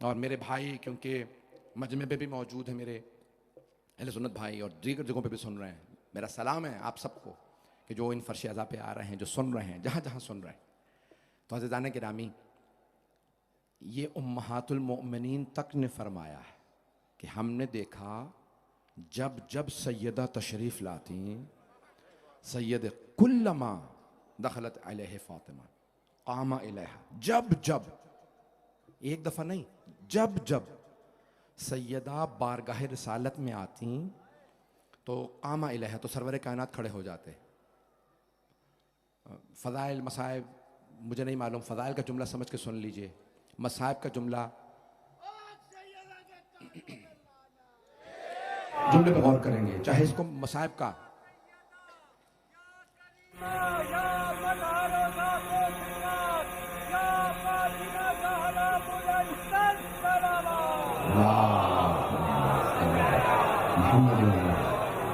और मेरे भाई क्योंकि मजमे पे भी मौजूद है, मेरे अहले सुन्नत भाई और दीगर जगहों पे भी सुन रहे हैं, मेरा सलाम है आप सबको कि जो इन फर्श अज़ा पे आ रहे हैं, जो सुन रहे हैं, जहाँ जहाँ सुन रहे हैं। तो अज़ीज़ान गिरामी, ये उम्महातुल मोमिनीन तक ने फरमाया है कि हमने देखा जब जब सैयदा तशरीफ़ लाती, सैयद कुल्लमा दखलत अलैहि फ़ातिमा कामा इलैहा, जब जब, एक दफ़ा नहीं, जब जब सैयदा बारगाह रिसालत में आती तो कामा इलैहा, तो सरवर कायनात खड़े हो जाते। फ़ज़ाइल मसाइब मुझे नहीं मालूम, फ़ज़ाइल का जुमला समझ के सुन लीजिए, मसाइब का जुमला, जुमले पर गौर करेंगे, चाहे इसको मसाइब का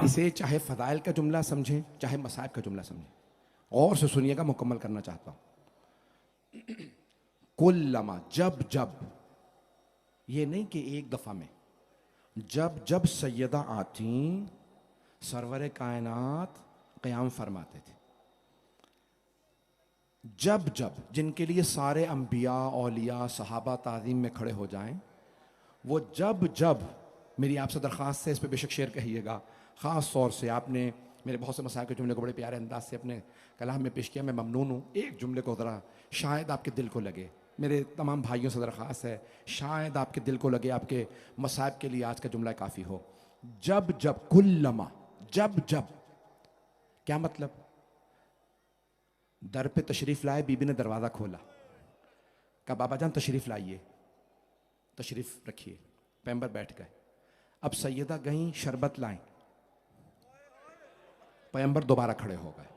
इसे चाहे फ़ज़ाइल का जुमला समझें, चाहे मसाइब का जुमला समझें, और से सुनिएगा, मुकम्मल करना चाहता हूं। कुल्लमा, जब जब, ये नहीं कि एक दफ़ा में, जब जब सैयदा आती सरवर कायनात क़याम फरमाते थे। जब जब, जिनके लिए सारे अंबिया औलिया सहाबा ताज़ीम में खड़े हो जाएं, वो जब जब, मेरी आपसे दरख्वास्त है, इस पर बेशक शेयर कहिएगा, ख़ास तौर से आपने मेरे बहुत से मसाइल के जुमले को बड़े प्यारे अंदाज से अपने कलाम में पेश किया, मैं ममनून हूँ। एक जुमले को ज़रा शायद आपके दिल को लगे, मेरे तमाम भाइयों से दरख्वास्त है, शायद आपके दिल को लगे, आपके मसाइब के लिए आज का जुमला काफ़ी हो। जब जब, कुल्लमा, जब जब, क्या मतलब? दर पे तशरीफ़ लाए, बीबी ने दरवाज़ा खोला, कहा बाबा जान तशरीफ़ लाइए, तशरीफ़ रखिए, पैम्बर बैठ गए। अब सैयदा गईं शरबत लाएं, पैगंबर दोबारा खड़े हो गए,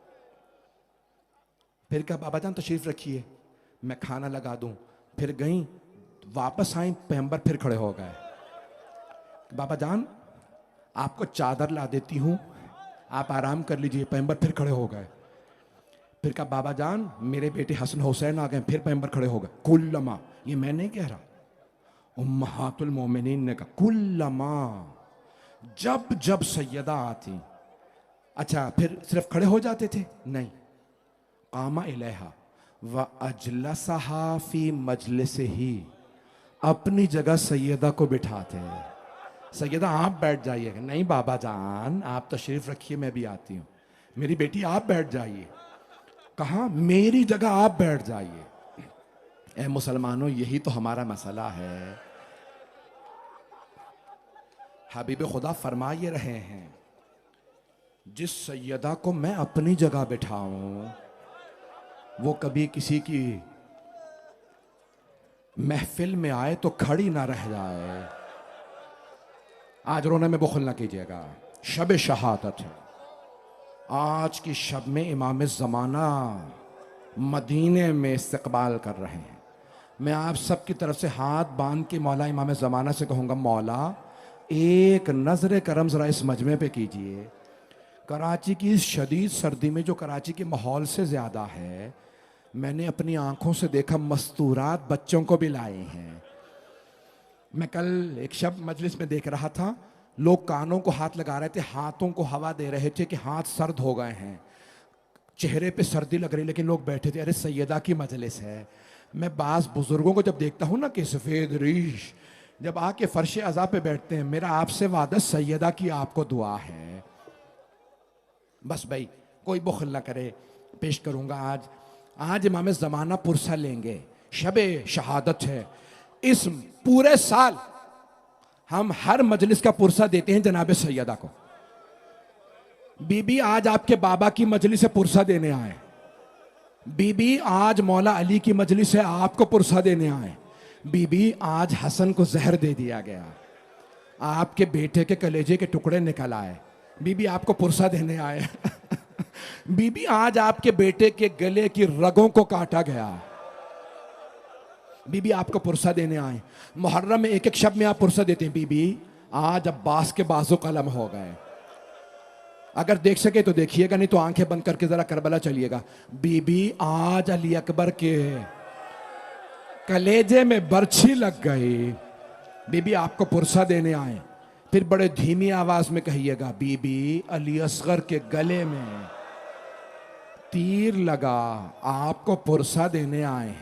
फिर कहा बाबा जान तशरीफ रखिए, मैं खाना लगा दूं, फिर गईं, वापस आई, पैगंबर फिर खड़े हो गए, बाबा जान आपको चादर ला देती हूं, आप आराम कर लीजिए, पैगंबर फिर खड़े हो गए, फिर कहा बाबा जान मेरे बेटे हसन हुसैन आ गए, फिर पैगंबर खड़े हो गए। कुल्लमा, ये मैं नहीं कह रहा, उम्महातुल मोमिनीन ने कहा, कुल्लमा, जब जब सैयदा आती। अच्छा, फिर सिर्फ खड़े हो जाते थे? नहीं, कामा इलैहा व अजलसहा फी मजलिस ही, अपनी जगह सैयदा को बिठाते हैं। सैयदा आप बैठ जाइए, नहीं बाबा जान आप तशरीफ रखिए, मैं भी आती हूँ, मेरी बेटी आप बैठ जाइए, कहा मेरी जगह आप बैठ जाइए। ए मुसलमानों, यही तो हमारा मसला है। हबीब खुदा फरमा ये रहे हैं, जिस सैयदा को मैं अपनी जगह बिठाऊं वो कभी किसी की महफिल में आए तो खड़ी ना रह जाए। आज रोने में बुखल ना कीजिएगा, शब शहादत है, आज की शब में इमाम ज़माना मदीने में इस्तकबाल कर रहे हैं। मैं आप सब की तरफ से हाथ बांध के मौला इमाम ज़माना से कहूँगा, मौला एक नज़र करम ज़रा इस मजमे पे कीजिए। कराची की इस शदीद सर्दी में, जो कराची के माहौल से ज़्यादा है, मैंने अपनी आंखों से देखा मस्तूरात बच्चों को भी लाए हैं। मैं कल एक शब मजलिस में देख रहा था, लोग कानों को हाथ लगा रहे थे, हाथों को हवा दे रहे थे कि हाथ सर्द हो गए हैं, चेहरे पे सर्दी लग रही, लेकिन लोग बैठे थे, अरे सैयदा की मजलिस है। मैं बाज़ बुजुर्गों को जब देखता हूँ ना कि सफ़ेद रीश जब आके फर्श अज़ा पे बैठते हैं, मेरा आपसे वादा सैयदा की आपको दुआ है। बस भाई कोई बुखल ना करे, पेश करूँगा आज इमाम ज़माना पुरसा लेंगे, शबे शहादत है। इस पूरे साल हम हर मजलिस का पुरसा देते हैं जनाब सैयदा को। बीबी आज आपके बाबा की मजलिस से पुरसा देने आए, बीबी आज मौला अली की मजलिस से आपको पुरसा देने आए, बीबी आज हसन को जहर दे दिया गया, आपके बेटे के कलेजे के टुकड़े निकल आए, बीबी आपको पुरसा देने आए। बीबी आज आपके बेटे के गले की रगों को काटा गया, बीबी आपको पुरसा देने आए। मुहर्रम में एक एक शब्द में आप पुरसा देते हैं, बीबी आज अब्बास के बाजू कलम हो गए। अगर देख सके तो देखिएगा, नहीं तो आंखें बंद करके जरा करबला चलिएगा। बीबी आज अली अकबर के कलेजे में बर्छी लग गई। बीबी आपको पुरसा देने आए, फिर बड़े धीमी आवाज में कहिएगा, बीबी अली असगर के गले में तीर लगा, आपको पुरसा देने आए।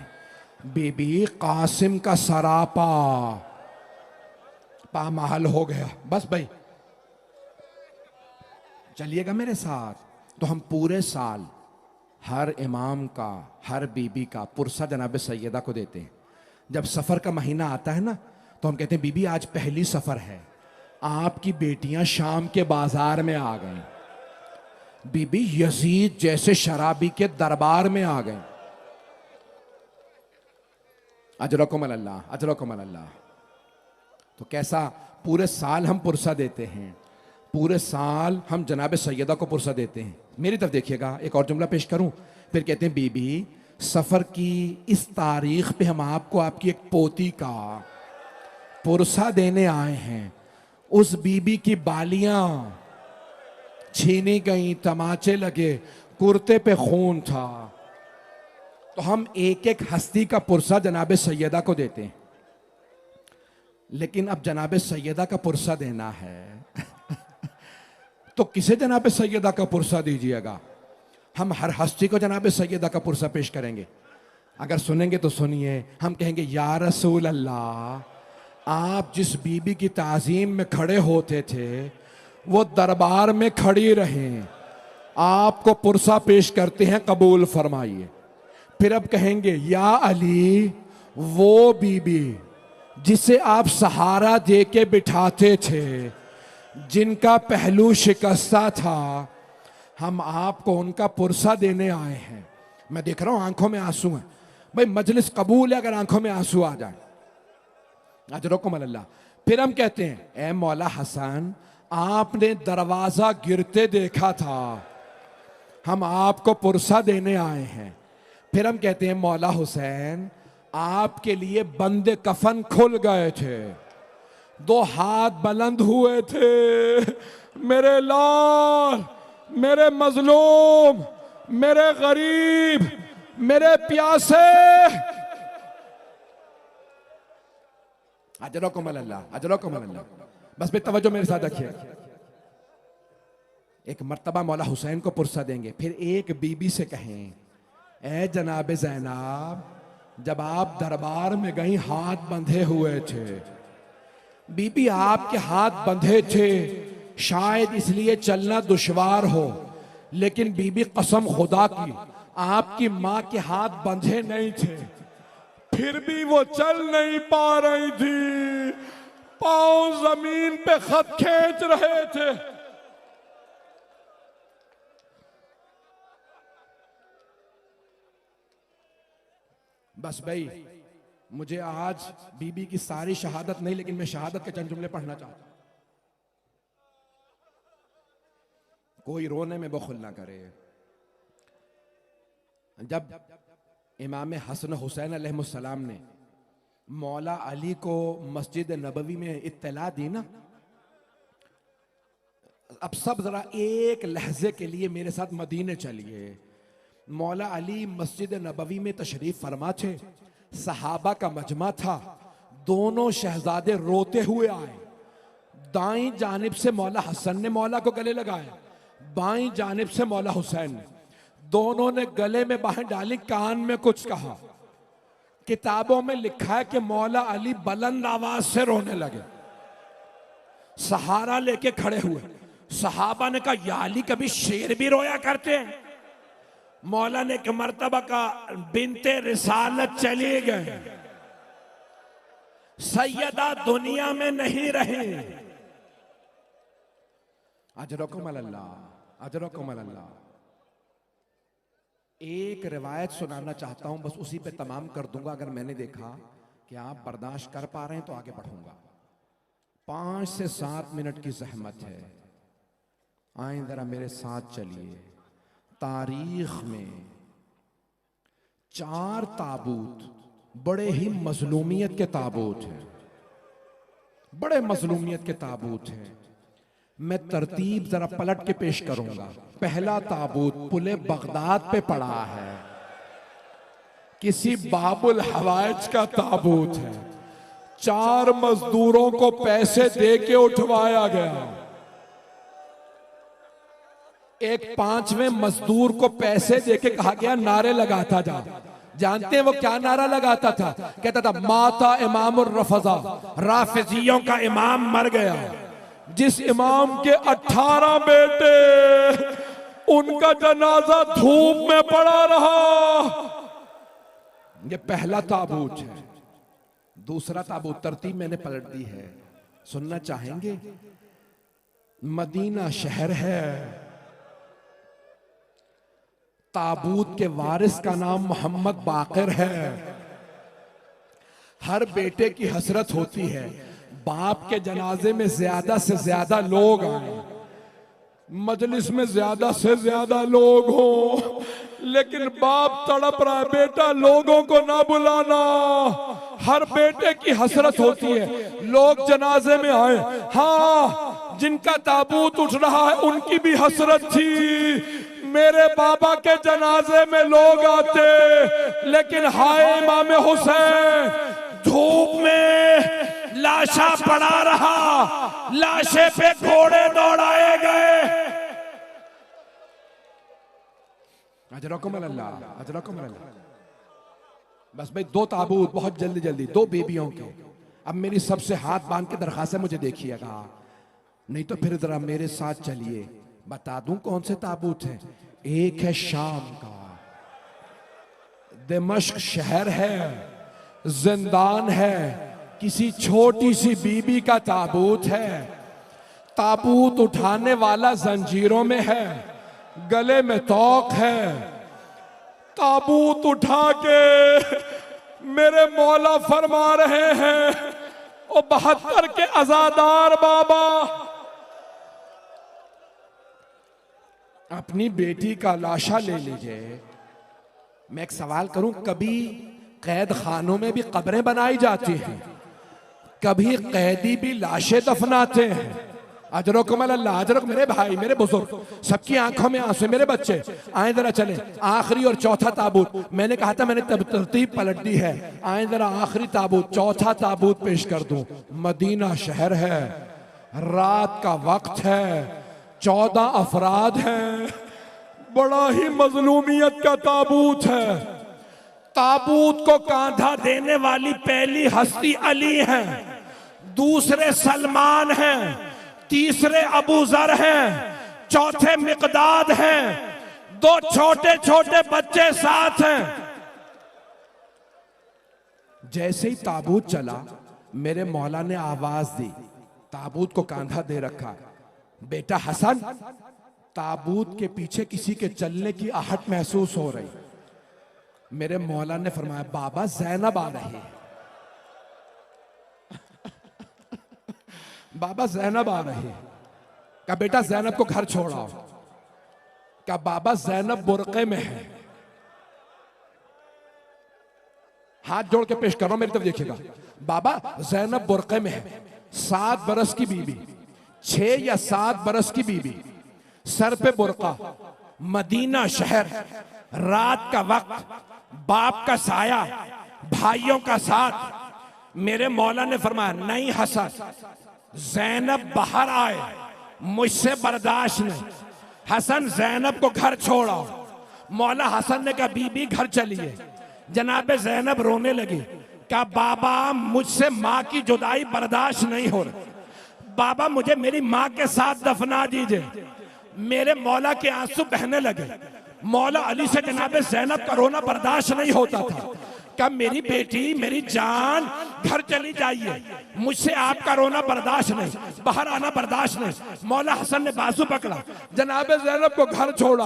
बीबी कासिम का सरापा पामाल हो गया। बस भाई चलिएगा मेरे साथ। तो हम पूरे साल हर इमाम का, हर बीबी का पुरसा जनाब सैयदा को देते हैं। जब सफर का महीना आता है ना, तो हम कहते हैं बीबी आज पहली सफर है, आपकी बेटियां शाम के बाजार में आ गई। बीबी यजीद जैसे शराबी के दरबार में आ गए। अजरकुम अल्लाह, अजरकुम अल्लाह। तो कैसा पूरे साल हम पुरसा देते हैं, पूरे साल हम जनाब सैयदा को पुरसा देते हैं। मेरी तरफ देखिएगा, एक और जुमला पेश करूं। फिर कहते हैं बीबी सफर की इस तारीख पे हम आपको आपकी एक पोती का पुरसा देने आए हैं। उस बीबी की बालियां छीनी गई, तमाचे लगे, कुर्ते पे खून था। तो हम एक एक हस्ती का पुरसा जनाब सैयदा को देते हैं। लेकिन अब जनाब सैयदा का पुरसा देना है तो किसे जनाब सैयदा का पुरसा दीजिएगा? हम हर हस्ती को जनाब सैयदा का पुरसा पेश करेंगे। अगर सुनेंगे तो सुनिए। हम कहेंगे, या रसूल अल्लाह, आप जिस बीबी की ताजीम में खड़े होते थे वो दरबार में खड़ी रहें, आपको पुरसा पेश करते हैं, कबूल फरमाइए। फिर अब कहेंगे, या अली, वो बीबी जिसे आप सहारा दे के बिठाते थे, जिनका पहलू शिकस्ता था, हम आपको उनका पुरसा देने आए हैं। मैं देख रहा हूं आंखों में आंसू हैं। भाई मजलिस कबूल है अगर आंखों में आंसू आ जाए। अजरकुम अल्लाह। फिर हम कहते हैं, ए मौला हसन, आपने दरवाजा गिरते देखा था, हम आपको पुरसा देने आए हैं। फिर हम कहते हैं, मौला हुसैन, आपके लिए बंदे कफन खुल गए थे, दो हाथ बुलंद हुए थे, मेरे लाल, मेरे मजलूम, मेरे गरीब, मेरे प्यासे। अजरकुम अल्लाह, अजरकुम अल्लाह। बस बेतवज्जो मेरे साथ रखिए। एक मर्तबा मौला हुसैन को पुरसा देंगे। फिर एक बीबी से कहें, ए जनाब ज़ैनब, जब आप दरबार में गई हाथ बंधे हुए थे, बीबी आपके हाथ बंधे थे, शायद इसलिए चलना दुश्वार हो, लेकिन बीबी कसम खुदा की आपकी माँ के हाथ बंधे नहीं थे, फिर भी वो चल नहीं पा रही थी, पांव जमीन पे खत खींच रहे थे। बस भाई, मुझे आज बीबी की सारी शहादत नहीं, लेकिन मैं शहादत के चंद जुमले पढ़ना चाहता हूं। कोई रोने में बखुल ना करे। जब इमाम हसन हुसैन अलैहिस्सलाम ने मौला अली को मस्जिद नबवी में इत्तला दी ना, अब सब जरा एक लहजे के लिए मेरे साथ मदीने चलिए। मौला अली मस्जिद नबवी में तशरीफ फरमा थे, सहाबा का मजमा था, दोनों शहजादे रोते हुए आए। दाईं जानिब से मौला हसन ने मौला को गले लगाया, बाईं जानिब से मौला हुसैन ने। दोनों ने गले में बाहें डाली, कान में कुछ कहा। किताबों में लिखा है कि मौला अली बुलंद आवाज से रोने लगे, सहारा लेके खड़े हुए। सहाबा ने कहा, या अली, कभी शेर भी रोया करते हैं? मौला ने एक मर्तबा का, बिनते रिसालत चली गए, सैयदा दुनिया में नहीं रहे। अजरकुम अल्लाह, अजरकुम अल्लाह। एक रिवायत सुनाना चाहता हूं, बस उसी पे तमाम कर दूंगा। अगर मैंने देखा कि आप बर्दाश्त कर पा रहे हैं तो आगे बढ़ूंगा। 5 से 7 मिनट की जहमत है, आए जरा मेरे साथ चलिए। तारीख में 4 ताबूत बड़े ही मजलूमियत के ताबूत हैं, बड़े मजलूमियत के ताबूत हैं। मैं तरतीब जरा पलट के पेश करूंगा। पहला ताबूत पुले बगदाद पे पड़ा है किसी बाबुल हवाइज का ताबूत है। 4 मजदूरों को पैसे दे के उठवाया गया। एक 5वें मजदूर को पैसे देके कहा गया नारे लगाता जा। जानते हैं वो क्या नारा लगाता था? कहता था माता इमामुर रफजा, राफिजियों का इमाम मर गया। जिस इमाम के 18 बेटे, उनका जनाजा धूप में पड़ा रहा। ये पहला ताबूत है। दूसरा ताबूत तरतीब मैंने पलट दी है, सुनना चाहेंगे? मदीना शहर है, ताबूत के वारिस का नाम मोहम्मद बाकिर है। हर बेटे की हसरत होती है बाप के जनाजे में ज्यादा से ज्यादा लोग आए, मजलिस में ज्यादा से ज्यादा लोग हों, लेकिन बाप तड़प रहा है बेटा लोगों को ना बुलाना। हर बेटे की हसरत होती है लोग जनाजे में आए। हाँ, जिनका ताबूत उठ रहा है उनकी भी हसरत थी मेरे बाबा के जनाजे में लोग आते, लेकिन हाय इमाम हुसैन, धूप में लाशा पड़ा रहा, लाशे पे घोड़े दौड़ाए गए। अजरकुम अल्लाह, अजरकुम अल्लाह। बस भाई 2 ताबूत बहुत जल्दी जल्दी, 2 बेबियों के। अब मेरी सबसे हाथ बांध के दरखास्त है, मुझे देखिएगा, नहीं तो फिर जरा मेरे साथ चलिए, बता दूं कौन से ताबूत हैं। एक है शाम का, दिमश्क शहर है, जिंदान है, किसी छोटी सी बीबी का ताबूत है। ताबूत उठाने वाला जंजीरों में है, गले में तौक है। ताबूत उठा के मेरे मौला फरमा रहे हैं, ओ 72 के अजादार बाबा, अपनी बेटी का लाशा ले लीजिए। मैं एक सवाल करूं, कभी कैद खानों में भी कब्रें बनाई जाती हैं, कभी कैदी भी लाशें दफनाते हैं। अजरकुम अल्लाह, अजरक मेरे भाई, मेरे बुजुर्ग, सबकी आंखों में आंसू, मेरे बच्चे आए जरा चले। आखिरी और चौथा ताबूत, मैंने कहा था मैंने तरतीब पलट दी है। आए जरा आखिरी ताबूत, चौथा ताबूत पेश कर दूं। मदीना शहर है, रात का वक्त है, 14 अफराद हैं, बड़ा ही मजलूमियत का ताबूत है। ताबूत को कांधा देने वाली पहली हस्ती अली है, दूसरे सलमान हैं, तीसरे अबू जर हैं, चौथे मिकदाद हैं, 2 छोटे छोटे बच्चे साथ हैं। जैसे ही ताबूत चला, मेरे मौला ने आवाज दी, ताबूत को कांधा दे रखा, बेटा हसन। ताबूत के पीछे किसी के चलने की आहट महसूस हो रही। मेरे मौला ने फरमाया बाबा ज़ैनब आ रही है। बाबा ज़ैनब आ रही है। क्या बेटा ज़ैनब को घर छोड़ाओ। क्या बाबा ज़ैनब बुरक़े में है। हाथ जोड़ के पेश कर रहा हूं, मेरी तरफ देखिएगा। बाबा ज़ैनब बुरक़े में है, 7 बरस की बीबी, 6 या 7 बरस की बीबी, सर पे बुरका, मदीना शहर, रात का वक्त, बाप का साया, भाइयों का साथ। मेरे मौला ने फरमाया नहीं हसन, ज़ैनब बाहर आए, मुझसे बर्दाश्त नहीं। हसन ज़ैनब को घर छोड़ाओ। मौला हसन ने कहा बीबी घर चलिए। जनाब ज़ैनब रोने लगी, कहा बाबा मुझसे माँ की जुदाई बर्दाश्त नहीं हो रही, बाबा मुझे मेरी माँ के साथ दफना दीजिए। मेरे मौला के आंसू बहने लगे। मौला अली से जनाब ज़ैनब का रोना बर्दाश्त नहीं होता था। कहा मेरी बेटी, मेरी जान, घर चली जाइए, मुझसे आपका रोना बर्दाश्त नहीं, बाहर आना बर्दाश्त नहीं। मौला हसन ने बाजू पकड़ा, जनाब ज़ैनब को घर छोड़ा।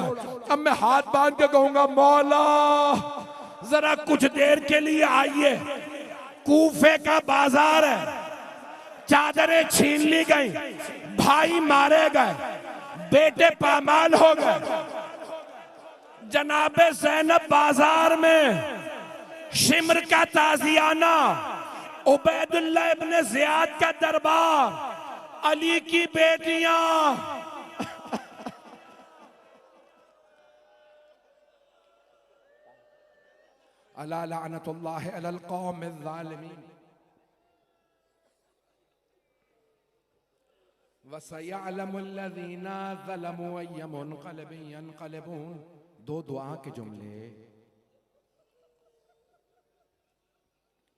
अब मैं हाथ बांध के कहूंगा मौला जरा कुछ देर के लिए आइए, कूफे का बाजार है, चादरें छीन ली गई, भाई मारे गए, बेटे पामाल हो गए। जनाबे ज़ैनब बाजार में शिमर का ताजियाना, उबैदुल्लाह इब्ने ज़ियाद का दरबार, अली की बेटियां। अला लानतुल्लाहि अलल कौमिज़ ज़ालिमीन वसयअलमुल्लज़ीना ज़लमू अय्य मुनक़लिबिन यनक़लिबून। दो दुआ के जुमले।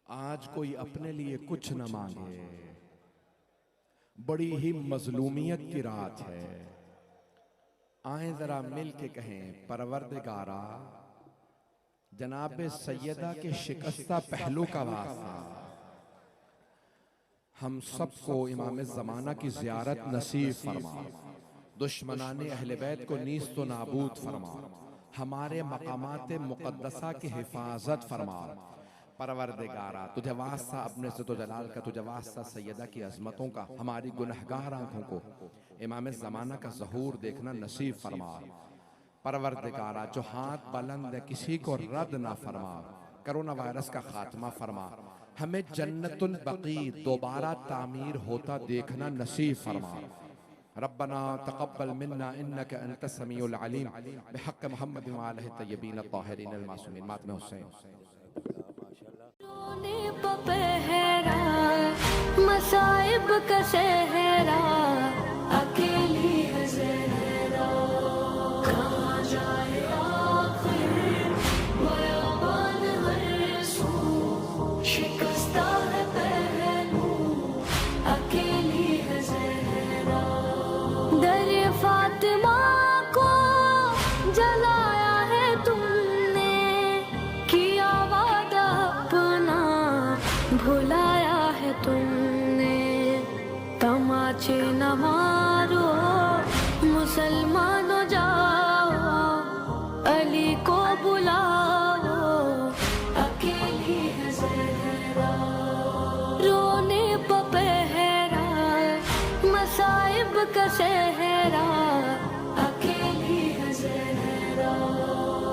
आज कोई अपने लिए कुछ न मांगे, बड़ी ही मजलूमियत की रात है। आए जरा मिल के कहें, परवरदिगारा जनाब सैयदा के शिकस्ता पहलू का वास्ता, हम सबको इमाम ज़माना की ज़ियारत नसीब फरमा, दुश्मनाने अहले बैत को नीस्त व नाबूद फरमा, हमारे मकामात मुक़द्दसा की हिफाजत फरमा। परवरदिगारा तुझे वास्ता अपने से तो जलाल का, तुझे वास्ता सैयदा की अजमतों का, हमारी गुनहगार आंखों को इमाम ज़माना का ज़हूर देखना नसीब फरमा। परवरदिगारा जो हाथ बुलंद है किसी को रद्द ना फरमा, कोरोना वायरस का खात्मा फरमा, हमें जन्नतुल बकी दोबारा तामीर होता देखना नसीब फरमा। रब्बना तक़ब्बल मिन्ना इन्नका अंतस समीउल अलीम बिहक़्क़ि मुहम्मद व आलिहि तय्यबीन अत्ताहिरीन अल मासूमीन। मातम हुसैन। मसाइब का सहरा अकेली है ज़हरा, कहाँ जाए आखिर बयाबान हर सू, शिकस्ता है पहलू अकेली है ज़हरा। दर फातिमा को जलाया है तुमने, किया वादा अपना भुलाया है तुमने। तमाचे न मारो मुसलमानों जाओ, अली को बुलाओ अकेली है ज़हरा। रोने पर पहरा मसाइब का सहरा